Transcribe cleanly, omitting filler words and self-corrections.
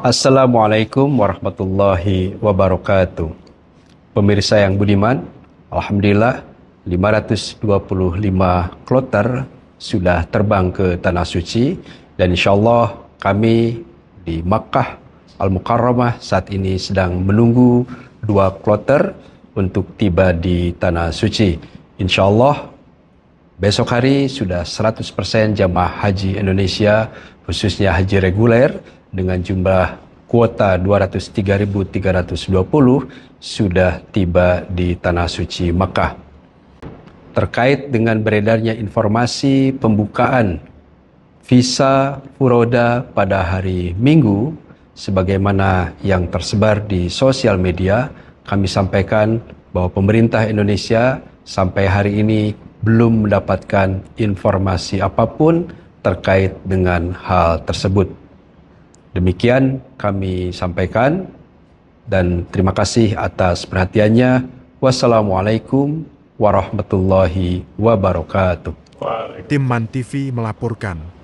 Assalamualaikum warahmatullahi wabarakatuh. Pemirsa yang budiman, Alhamdulillah 525 kloter sudah terbang ke Tanah Suci dan insyaAllah kami di Makkah Al-Mukarramah saat ini sedang menunggu 2 kloter untuk tiba di Tanah Suci. InsyaAllah besok hari sudah 100% jamaah haji Indonesia, khususnya haji reguler, dengan jumlah kuota 203.320 sudah tiba di Tanah Suci Makkah. Terkait dengan beredarnya informasi pembukaan visa furoda pada hari Minggu, sebagaimana yang tersebar di sosial media, kami sampaikan bahwa pemerintah Indonesia sampai hari ini belum mendapatkan informasi apapun terkait dengan hal tersebut. Demikian kami sampaikan dan terima kasih atas perhatiannya. Wassalamualaikum warahmatullahi wabarakatuh. Tim MAN TV melaporkan.